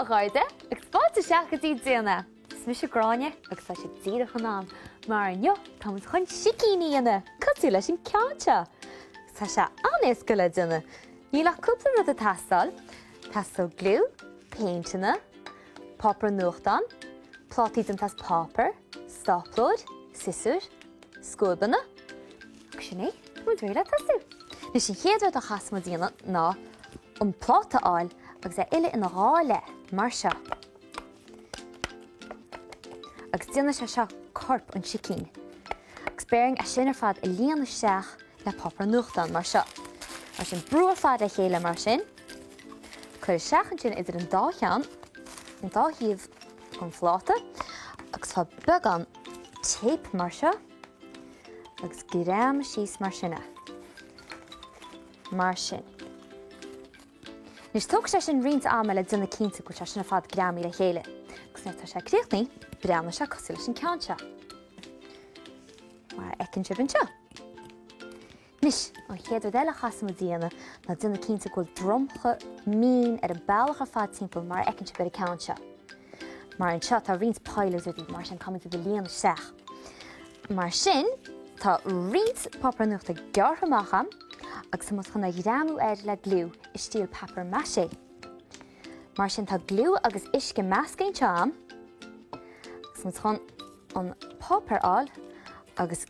Gaide, ag spáte seach go dtí déanamh. Smis Gráinne agus tá sé tíad chunán, mar nniu tá chun sicíní ana, cosú leis an ceante. Tá sé anés go le duine. Ní le cúpla rud a tastal, tastal glú, paintina, popper nuachtan, plátíd an tas popper, stoplód, sisúr, scúbanna, agus sinné, mu dréile tasú. Nus sin chéadú a chasma díana ná an pláta áil agus é ile ina ráile mar seo. Agus díana se seo corp an sicín. Agus bearing a sin ar fad a líana seach le popper nuachtan mar seo. Mar sin brúa fad a chéile mar sin. Chuir seach an sin idir an dáchean, an dáhíomh an fláta, agus tá beagán tape mar seo, agus grám síos mar sinna. Mar sin. Nus tóg sé sin rint ama le duna cínta go sin a fad gramí le chéile. Agus tá sé críochnaí, breanna se cosú leis an ceanse. Mar ecinn sibh an seo. Nis, an chéadú eile chasma díana na duna cínta go dromcha mín ar an bailcha fad timppla mar ecinn sibh ar a ceanse. Mar an seo tá rint páilas ar dí mar sin cumid go líana seach. Mar sin, tá rint popper nuachta gearthamacham, agus sa chuna gramú le glú i stíl papar maché. Mar sin tá glú agus isce meascain team, agus chun an popper áil agus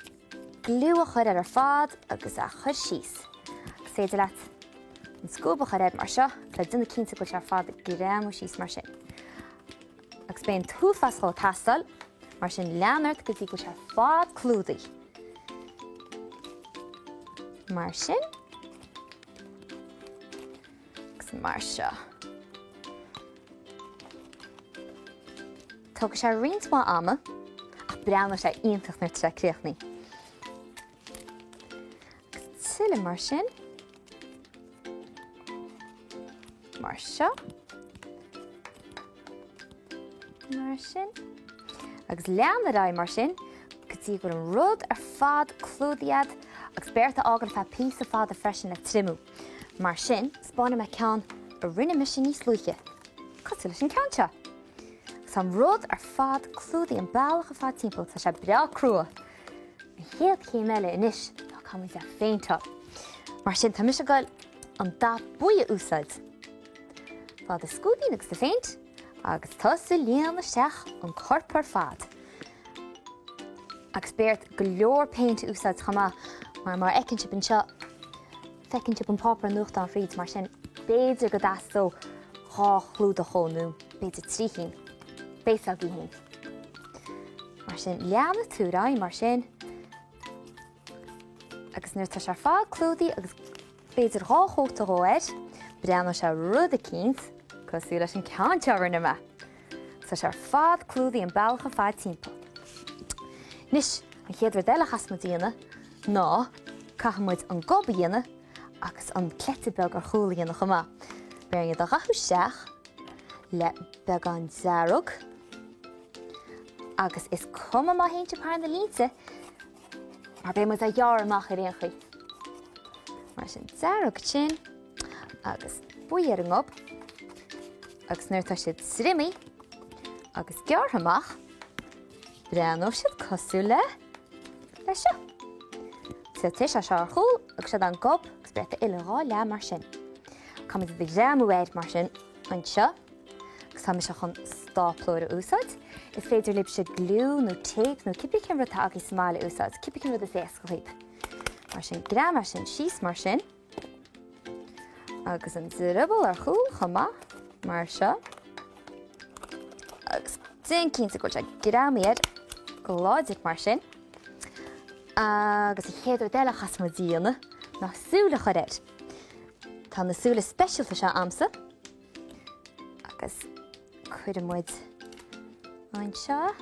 glú a chur ar fad agus a chur síos. Agus féidir leat an scúba chur mar seo le duna cínta go ar fad gramú síos mar sin. Agus béon túfascáil tastal, mar sin leanart go dtí go ar fad clúdaí. Mar sin, mar seo. Tóg sé rint má ama, ach breanna sé ionintach nuir sé críochnaí. Agus tuile mar sin. Mar seo. Mar sin. Agus leanna rá mar sin, go dtí gur an rud ar fad clúdiad, agus beirta ágan fe písa fad a freisin le trimú. Mar sin, spána me ceann a rinne me sin níos lúithe. Cosú leis an ceanse. Sam rud ar fad clúdaí an bailcha fad timppla tá sé breá crua. An chéad céim eile inis tá cumid a féinteá. Mar sin tá mis a gáil an dá buí úsáid. Fád a scúdaí agus de féint, agus tosú líana seach an corp ar fad. Agus beart go leor péint úsáid chama, mar ecinn sibh an seo fecinn sibh an popper nuachta an fríd mar sin béidir go dasó há chlúd a chónú, béidir tríchin, béisag í hén. Mar sin leanna túrá mar sin, agus nuair tá sé fád clúdaí agus béidir há chóta róir, breanna sé rud a cínt, cosú leis an ceanse rinne me. Tá sé fád clúdaí an bailcha fad timppla. Nis, an chéadú eile chasma díana, ná caithmuid an goba dhéana agus an cletibeg ar chúlaíonna chumá. Bearing a rathú seach le beagán zarug, agus is cuma má héinte pár na línte, mar bé muid a dhear amach ar réon chuí. Mar sin zarug sin, agus buíar an op, agus nuair tá siad srimí, agus gearthamach, breanú siad cosú le seo. Sa tuis a seo ar chúl, agus siad an gob, agus breta ile rá le mar sin. Cumid a gramú mar sin an seo, agus tá se chun stáplóir úsáid. Is féidir lib se glú nó tape nó cipi cin rutá agus smáile úsáid, cipi cin rud is éascailíb. Mar sin gram mar sin síos mar sin, agus an dribble ar chúl chuma mar seo, agus din cínta go se gramíad go láidir mar sin, agus I chéadú eile chasma díana ná súla choréir. Tá na súla speisialta se amsa, agus chuir muid an seo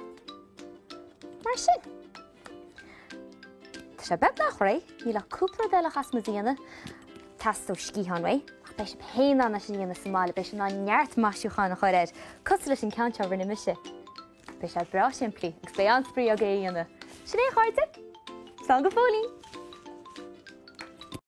mar sin. Tá sé beg nach ré, ní le cúpla eile chasma díana tastó scíhan ré, ach beis péin anna sin díana Somália, beis ná neart maisiúchan nach choréir, cos leis an ceanse rinne miise. Beis sé bra siimplí, agus bé an sprí a géana. Sinné chaite? Sal go fólí!